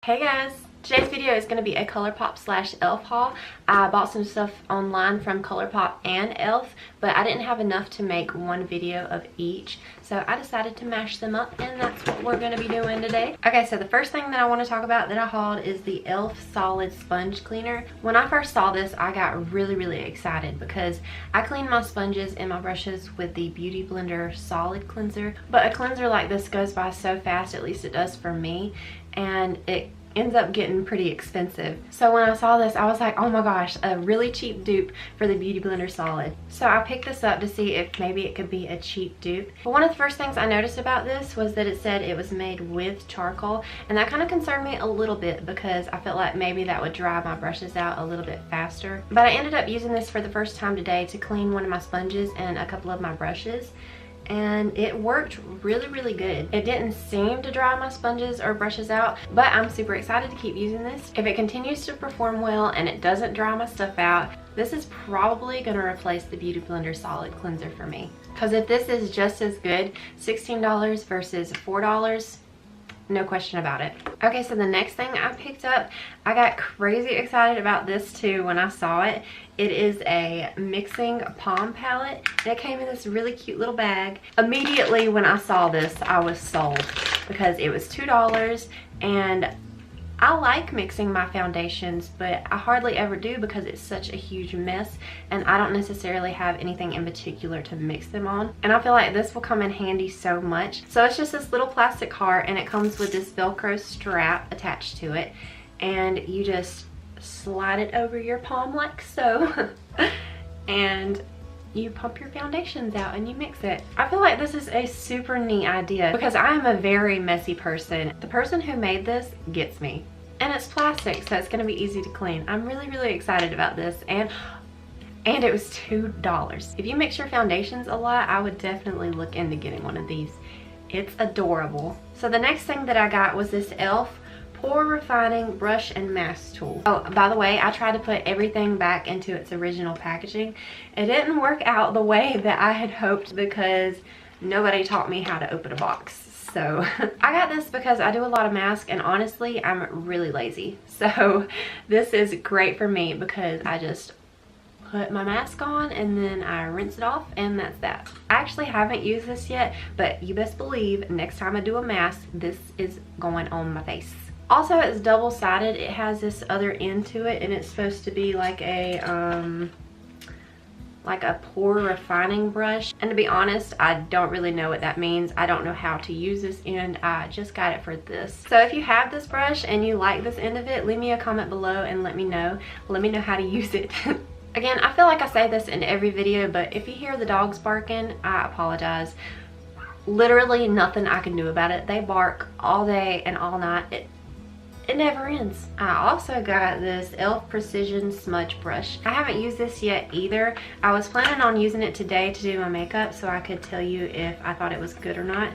Hey guys! Today's video is going to be a Colourpop slash e.l.f. haul. I bought some stuff online from Colourpop and e.l.f. but I didn't have enough to make one video of each, so I decided to mash them up, and that's what we're going to be doing today. Okay, so the first thing that I want to talk about that I hauled is the e.l.f. Solid Sponge Cleaner. When I first saw this, I got really excited because I clean my sponges and my brushes with the Beauty Blender Solid Cleanser, but a cleanser like this goes by so fast, at least it does for me, and it ends up getting pretty expensive. So when I saw this, I was like, oh my gosh, a really cheap dupe for the Beauty Blender Solid. So I picked this up to see if maybe it could be a cheap dupe. But one of the first things I noticed about this was that it said it was made with charcoal, and that kind of concerned me a little bit because I felt like maybe that would dry my brushes out a little bit faster. But I ended up using this for the first time today to clean one of my sponges and a couple of my brushes, and it worked really good. It didn't seem to dry my sponges or brushes out, but I'm super excited to keep using this. If it continues to perform well and it doesn't dry my stuff out, this is probably going to replace the Beauty Blender Solid Cleanser for me. Because if this is just as good, $16 versus $4, no question about it. Okay, so the next thing I picked up, I got crazy excited about this too when I saw it. It is a mixing palm palette, and it came in this really cute little bag. Immediately when I saw this, I was sold because it was $2, and I like mixing my foundations, but I hardly ever do because it's such a huge mess and I don't necessarily have anything in particular to mix them on. And I feel like this will come in handy so much. So it's just this little plastic cart, and it comes with this Velcro strap attached to it, and you just slide it over your palm like so and you pump your foundations out and you mix it. I feel like this is a super neat idea because I am a very messy person. The person who made this gets me. And it's plastic, so it's going to be easy to clean. I'm really excited about this, and it was $2. If you mix your foundations a lot, I would definitely look into getting one of these. It's adorable. So the next thing that I got was this e.l.f. Pore Refining Brush and Mask Tool. Oh, by the way, I tried to put everything back into its original packaging. It didn't work out the way that I had hoped because nobody taught me how to open a box. So I got this because I do a lot of masks, and honestly, I'm really lazy. So this is great for me because I just put my mask on and then I rinse it off, and that's that. I actually haven't used this yet, but you best believe next time I do a mask, this is going on my face. Also, it's double-sided. It has this other end to it, and it's supposed to be like a pore refining brush. And to be honest, I don't really know what that means. I don't know how to use this end. I just got it for this. So if you have this brush and you like this end of it, leave me a comment below and let me know. Let me know how to use it. Again, I feel like I say this in every video, but if you hear the dogs barking, I apologize. Literally nothing I can do about it. They bark all day and all night. It never ends. I also got this e.l.f. Precision Smudge Brush. I haven't used this yet either. I was planning on using it today to do my makeup so I could tell you if I thought it was good or not,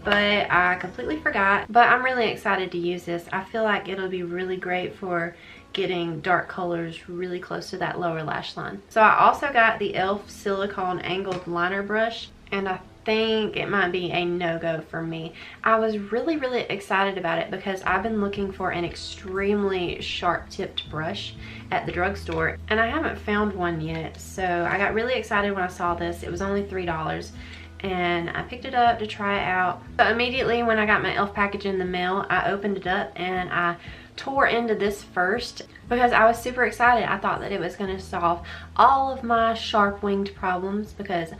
but I completely forgot. But I'm really excited to use this. I feel like it'll be really great for getting dark colors really close to that lower lash line. So I also got the e.l.f. Silicone Angled Liner Brush, and I think it might be a no-go for me. I was really excited about it because I've been looking for an extremely sharp-tipped brush at the drugstore, and I haven't found one yet. So I got really excited when I saw this. It was only $3, and I picked it up to try it out. So immediately when I got my e.l.f. package in the mail, I opened it up and I tore into this first because I was super excited. I thought that it was going to solve all of my sharp winged problems because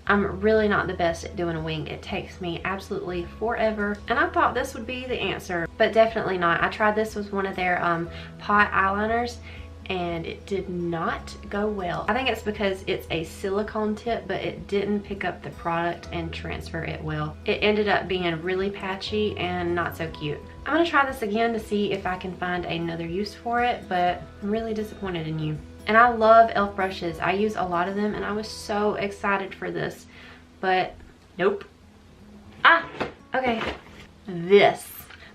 I'm really not the best at doing a wing. It takes me absolutely forever, and I thought this would be the answer, but definitely not. I tried this with one of their pot eyeliners, and it did not go well. I think it's because it's a silicone tip, but it didn't pick up the product and transfer it well. It ended up being really patchy and not so cute. I'm gonna try this again to see if I can find another use for it, but I'm really disappointed in you. And I love e.l.f. brushes. I use a lot of them, and I was so excited for this, but nope. Okay, this.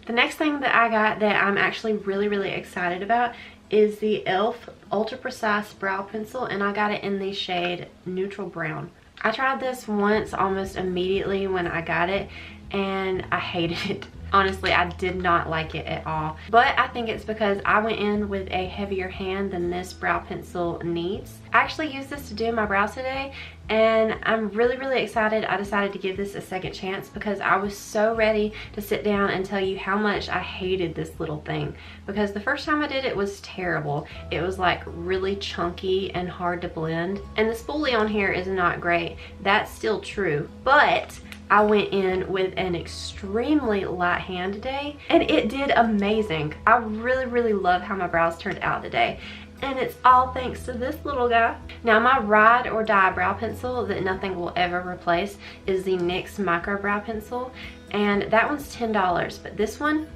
The next thing that I got that I'm actually really excited about is the e.l.f. Ultra Precise Brow Pencil, and I got it in the shade Neutral Brown. I tried this once almost immediately when I got it, and I hated it. Honestly, I did not like it at all. But I think it's because I went in with a heavier hand than this brow pencil needs. I actually used this to do my brows today, and I'm really excited. I decided to give this a second chance because I was so ready to sit down and tell you how much I hated this little thing, because the first time I did it was terrible. It was like really chunky and hard to blend, and the spoolie on here is not great. That's still true, but I went in with an extremely light hand today and it did amazing. I really love how my brows turned out today. And it's all thanks to this little guy. Now, my ride or die brow pencil that nothing will ever replace is the NYX Micro Brow Pencil. And that one's $10, but this one,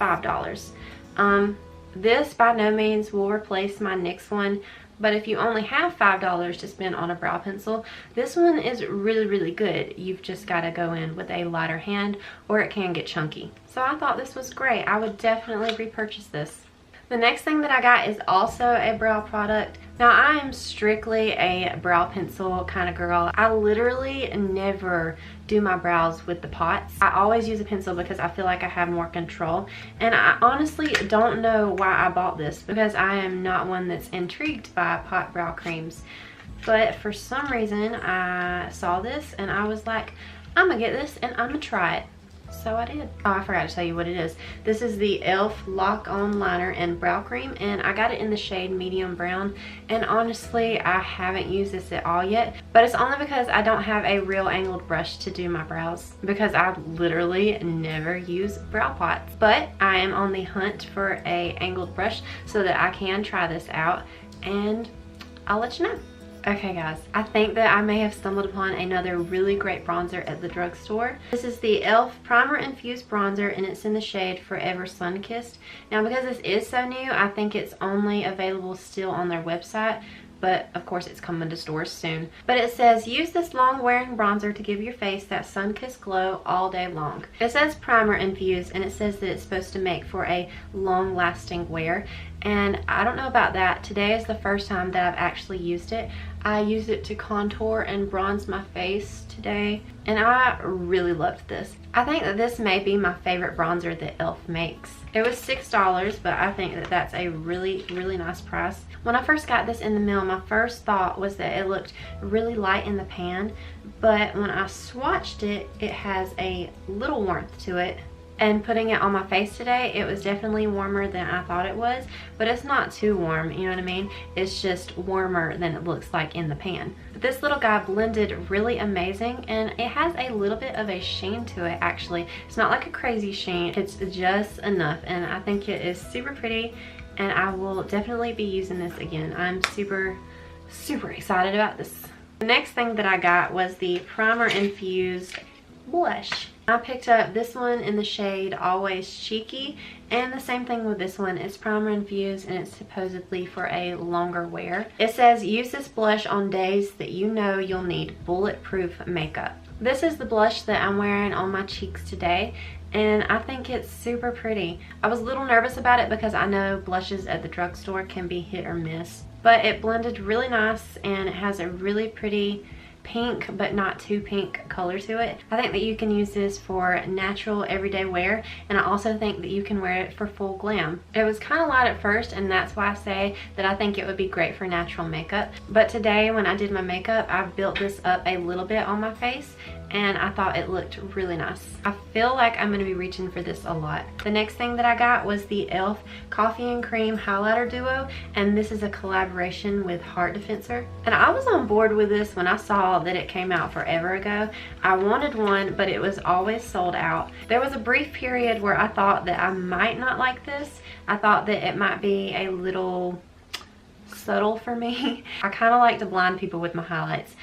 $5. This by no means will replace my NYX one, but if you only have $5 to spend on a brow pencil, this one is really good. You've just got to go in with a lighter hand or it can get chunky. So I thought this was great. I would definitely repurchase this. The next thing that I got is also a brow product. Now, I am strictly a brow pencil kind of girl. I literally never do my brows with the pots. I always use a pencil because I feel like I have more control. And I honestly don't know why I bought this, because I am not one that's intrigued by pot brow creams. But for some reason, I saw this and I was like, I'm gonna get this and I'm gonna try it. So I did. Oh, I forgot to tell you what it is. This is the e.l.f. Lock On Liner and Brow Cream, and I got it in the shade medium brown. And honestly, I haven't used this at all yet, but it's only because I don't have a real angled brush to do my brows, because I literally never use brow pots. But I am on the hunt for a angled brush so that I can try this out, and I'll let you know. Okay guys, I think that I may have stumbled upon another really great bronzer at the drugstore. This is the e.l.f. Primer Infused Bronzer, and it's in the shade Forever Sunkissed. Now, because this is so new, I think it's only available still on their website, but of course it's coming to stores soon. But it says, use this long wearing bronzer to give your face that sun-kissed glow all day long. It says primer infused, and it says that it's supposed to make for a long lasting wear. And I don't know about that. Today is the first time that I've actually used it. I used it to contour and bronze my face today, and I really loved this. I think that this may be my favorite bronzer that e.l.f. makes. It was $6, but I think that that's a really nice price. When I first got this in the mail, my first thought was that it looked really light in the pan, but when I swatched it, it has a little warmth to it. And putting it on my face today, it was definitely warmer than I thought it was, but it's not too warm, you know what I mean? It's just warmer than it looks like in the pan. But this little guy blended really amazing, and it has a little bit of a sheen to it actually. It's not like a crazy sheen, it's just enough, and I think it is super pretty, and I will definitely be using this again. I'm super excited about this. The next thing that I got was the Primer Infused blush. I picked up this one in the shade Always Cheeky, and the same thing with this one. It's primer infused and it's supposedly for a longer wear. It says use this blush on days that you know you'll need bulletproof makeup. This is the blush that I'm wearing on my cheeks today, and I think it's super pretty. I was a little nervous about it because I know blushes at the drugstore can be hit or miss, but it blended really nice and it has a really pretty pink but not too pink color to it. I think that you can use this for natural everyday wear, and I also think that you can wear it for full glam. It was kind of light at first, and that's why I say that I think it would be great for natural makeup, but today when I did my makeup, I built this up a little bit on my face and I thought it looked really nice. I feel like I'm going to be reaching for this a lot. The next thing that I got was the e.l.f. Coffee and Cream Highlighter Duo, and this is a collaboration with Heart Defensor. And I was on board with this when I saw that it came out forever ago. I wanted one, but it was always sold out. There was a brief period where I thought that I might not like this. I thought that it might be a little subtle for me. I kind of like to blind people with my highlights.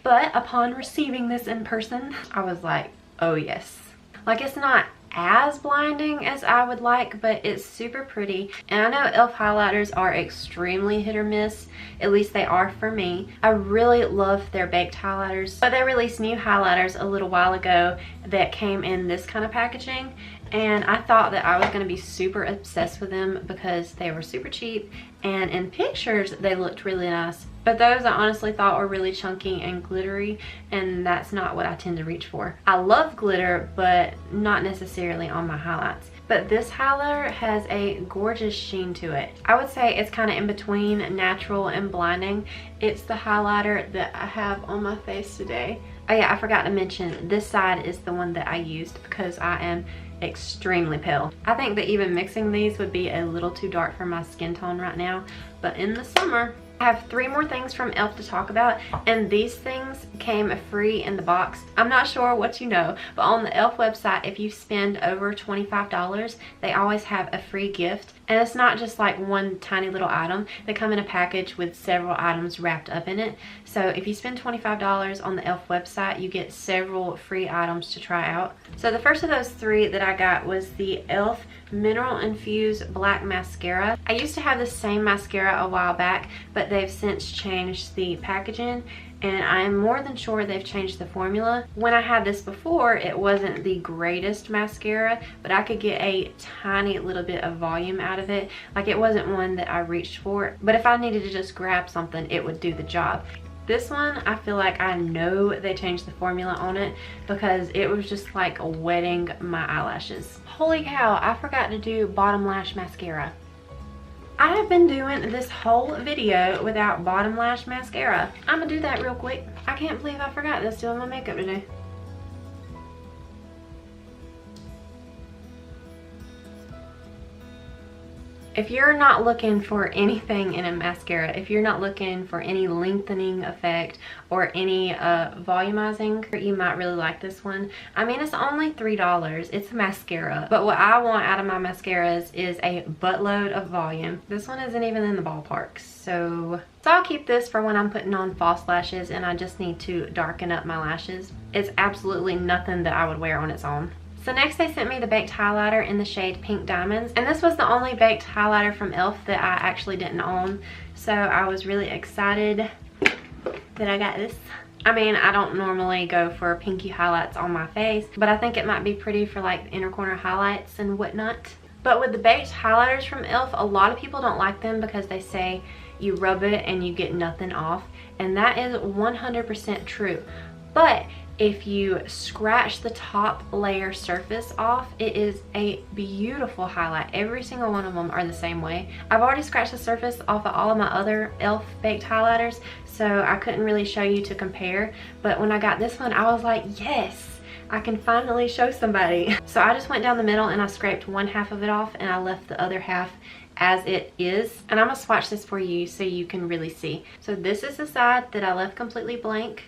But upon receiving this in person, I was like, oh yes. Like, it's not as blinding as I would like, but it's super pretty. And I know e.l.f. highlighters are extremely hit or miss. At least they are for me. I really love their baked highlighters, but they released new highlighters a little while ago that came in this kind of packaging, and I thought that I was going to be super obsessed with them because they were super cheap, and in pictures they looked really nice. But those I honestly thought were really chunky and glittery, and that's not what I tend to reach for. I love glitter, but not necessarily on my highlights. But this highlighter has a gorgeous sheen to it. I would say it's kind of in between natural and blinding. It's the highlighter that I have on my face today. Oh yeah, I forgot to mention, this side is the one that I used because I am extremely pale. I think that even mixing these would be a little too dark for my skin tone right now, but in the summer, I have 3 more things from e.l.f. to talk about, and these things came free in the box. I'm not sure what you know, but on the e.l.f. website, if you spend over $25, they always have a free gift. And it's not just like one tiny little item. They come in a package with several items wrapped up in it. So if you spend $25 on the e.l.f. website, you get several free items to try out. So the first of those 3 that I got was the e.l.f. Mineral Infused Black Mascara. I used to have the same mascara a while back, but they've since changed the packaging, and I'm more than sure they've changed the formula. When I had this before, it wasn't the greatest mascara, but I could get a tiny little bit of volume out of it. Like, it wasn't one that I reached for, but if I needed to just grab something, it would do the job. This one, I feel like I know they changed the formula on it because it was just like wetting my eyelashes. Holy cow, I forgot to do bottom lash mascara. I have been doing this whole video without bottom lash mascara. I'm gonna do that real quick. I can't believe I forgot this doing my makeup today. If you're not looking for anything in a mascara, if you're not looking for any lengthening effect or any volumizing, you might really like this one. I mean, it's only $3. It's a mascara. But what I want out of my mascaras is a buttload of volume. This one isn't even in the ballpark. So I'll keep this for when I'm putting on false lashes and I just need to darken up my lashes. It's absolutely nothing that I would wear on its own. So next they sent me the baked highlighter in the shade Pink Diamonds, and this was the only baked highlighter from e.l.f. that I actually didn't own, so I was really excited that I got this. I mean, I don't normally go for pinky highlights on my face, but I think it might be pretty for like inner corner highlights and whatnot. But with the baked highlighters from e.l.f., a lot of people don't like them because they say you rub it and you get nothing off, and that is 100% true. But if you scratch the top layer surface off, it is a beautiful highlight. Every single one of them are the same way. I've already scratched the surface off of all of my other e.l.f. baked highlighters, so I couldn't really show you to compare. But when I got this one, I was like, yes, I can finally show somebody. So I just went down the middle and I scraped one half of it off and I left the other half as it is. And I'm gonna swatch this for you so you can really see. So this is the side that I left completely blank,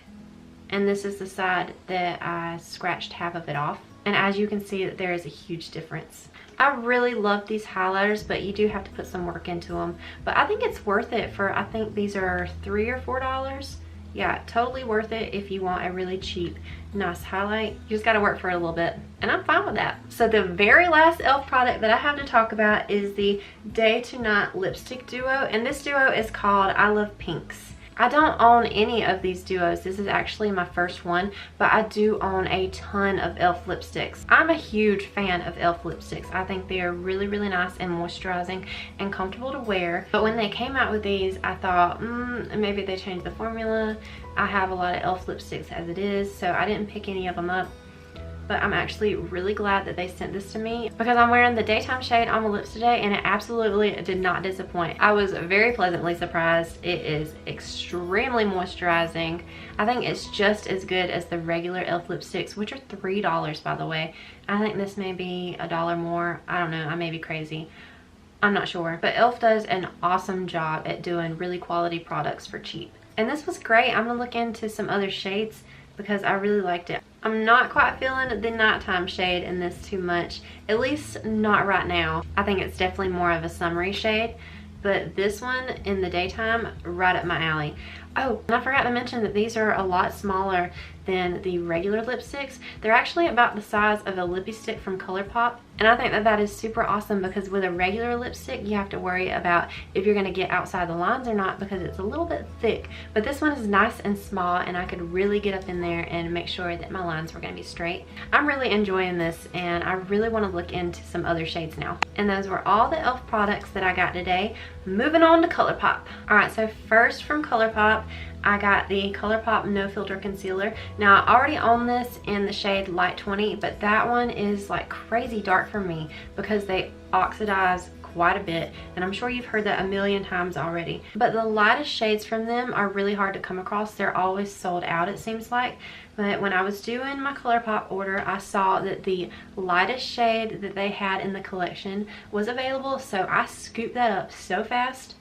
and this is the side that I scratched half of it off. And as you can see, there is a huge difference. I really love these highlighters, but you do have to put some work into them. But I think it's worth it for, I think these are $3 or $4. Yeah, totally worth it if you want a really cheap, nice highlight. You just gotta work for it a little bit, and I'm fine with that. So the very last e.l.f. product that I have to talk about is the Day to Night lipstick duo, and this duo is called I Love Pinks. I don't own any of these duos. This is actually my first one, but I do own a ton of e.l.f. lipsticks. I'm a huge fan of e.l.f. lipsticks. I think they are really, really nice and moisturizing and comfortable to wear. But when they came out with these, I thought, maybe they changed the formula. I have a lot of e.l.f. lipsticks as it is, so I didn't pick any of them up. But I'm actually really glad that they sent this to me because I'm wearing the daytime shade on my lips today and it absolutely did not disappoint. I was very pleasantly surprised. It is extremely moisturizing. I think it's just as good as the regular e.l.f. lipsticks, which are $3 by the way. I think this may be $1 more. I don't know, I may be crazy. I'm not sure. But e.l.f. does an awesome job at doing really quality products for cheap. And this was great. I'm gonna look into some other shades because I really liked it. I'm not quite feeling the nighttime shade in this too much, at least not right now. I think it's definitely more of a summery shade, but this one in the daytime, right up my alley. Oh, and I forgot to mention that these are a lot smaller than the regular lipsticks. They're actually about the size of a lippy stick from Colourpop, And I think that that is super awesome because with a regular lipstick, you have to worry about if you're gonna get outside the lines or not because it's a little bit thick. But this one is nice and small, and I could really get up in there and make sure that my lines were gonna be straight. I'm really enjoying this, and I really wanna look into some other shades now. And those were all the e.l.f. products that I got today. Moving on to Colourpop. All right, so first from Colourpop, I got the Colourpop No Filter Concealer. Now, I already own this in the shade Light 20, but that one is like crazy dark for me because they oxidize quite a bit, and I'm sure you've heard that a million times already. But the lightest shades from them are really hard to come across. They're always sold out, it seems like. But when I was doing my Colourpop order, I saw that the lightest shade that they had in the collection was available, so I scooped that up so fast.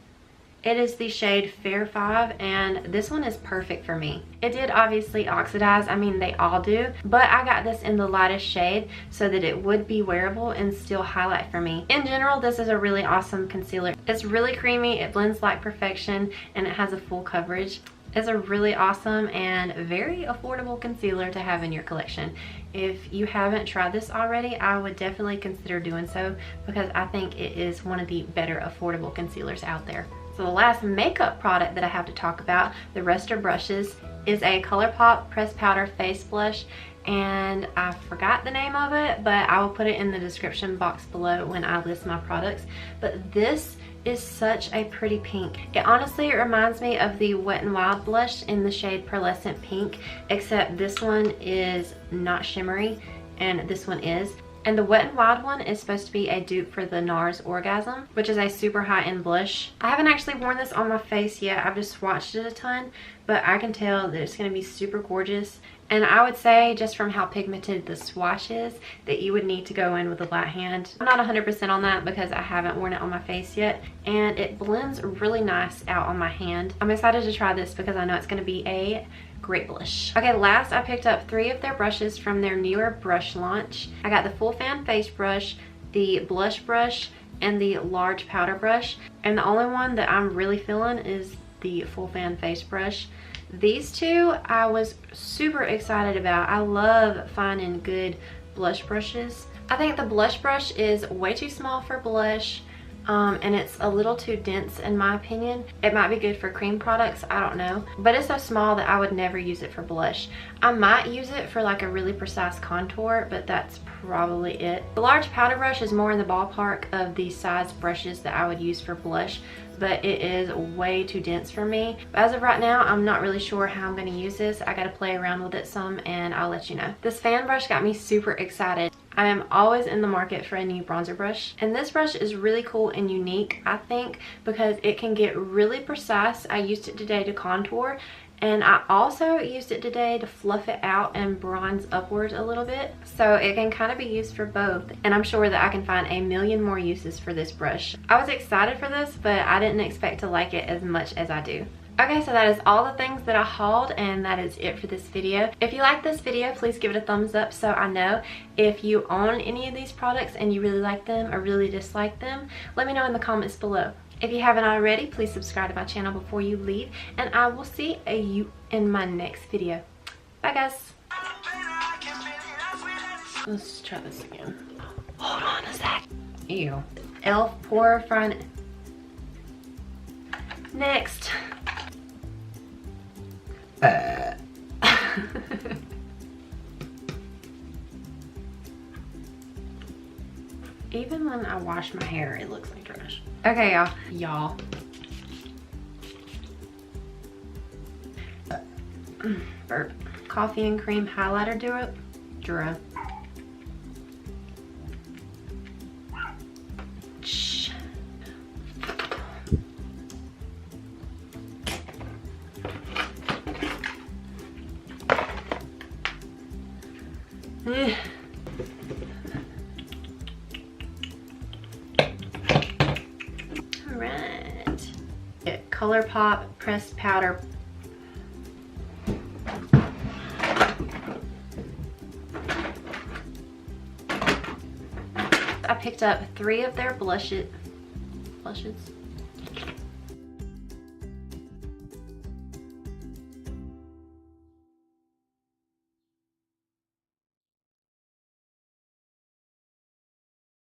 It is the shade Fair 5, and this one is perfect for me. It did obviously oxidize, I mean they all do, but I got this in the lightest shade so that it would be wearable and still highlight for me. In general, this is a really awesome concealer. It's really creamy, it blends like perfection, and it has a full coverage. It's a really awesome and very affordable concealer to have in your collection. If you haven't tried this already, I would definitely consider doing so because I think it is one of the better affordable concealers out there. So the last makeup product that I have to talk about, the Rester Brushes, is a Colourpop Pressed Powder Face Blush, and I forgot the name of it, but I will put it in the description box below when I list my products. But this is such a pretty pink. It honestly reminds me of the Wet n Wild blush in the shade Pearlescent Pink, except this one is not shimmery and this one is. And the Wet n Wild one is supposed to be a dupe for the NARS Orgasm, which is a super high-end blush. I haven't actually worn this on my face yet. I've just swatched it a ton, but I can tell that it's going to be super gorgeous. And I would say, just from how pigmented the swatch is, that you would need to go in with a light hand. I'm not 100% on that because I haven't worn it on my face yet, and it blends really nice out on my hand. I'm excited to try this because I know it's going to be a great blush. Okay, last I picked up 3 of their brushes from their newer brush launch. I got the Full Fan Face Brush, the Blush Brush, and the Large Powder Brush. And the only one that I'm really feeling is the Full Fan Face Brush. These two I was super excited about. I love finding good blush brushes. I think the blush brush is way too small for blush. And it's a little too dense in my opinion. It might be good for cream products, I don't know. But it's so small that I would never use it for blush. I might use it for like a really precise contour, but that's probably it. The large powder brush is more in the ballpark of the size brushes that I would use for blush, but it is way too dense for me. But as of right now, I'm not really sure how I'm gonna use this. I gotta play around with it some and I'll let you know. This fan brush got me super excited. I am always in the market for a new bronzer brush, and this brush is really cool and unique, I think, because it can get really precise. I used it today to contour, and I also used it today to fluff it out and bronze upwards a little bit. So it can kind of be used for both, and I'm sure that I can find a million more uses for this brush. I was excited for this, but I didn't expect to like it as much as I do. Okay, so that is all the things that I hauled, and that is it for this video. If you like this video, please give it a thumbs up so I know. If you own any of these products and you really like them or really dislike them, let me know in the comments below. If you haven't already, please subscribe to my channel before you leave, and I will see you in my next video. Bye guys. Let's try this again. Hold on a sec. Ew. e.l.f. Pore Front. Next. Even when I wash my hair, it looks like trash. Okay, y'all. Burp. Coffee and cream highlighter duo. Shh. Alright. Colourpop Pressed Powder. I picked up 3 of their blushes.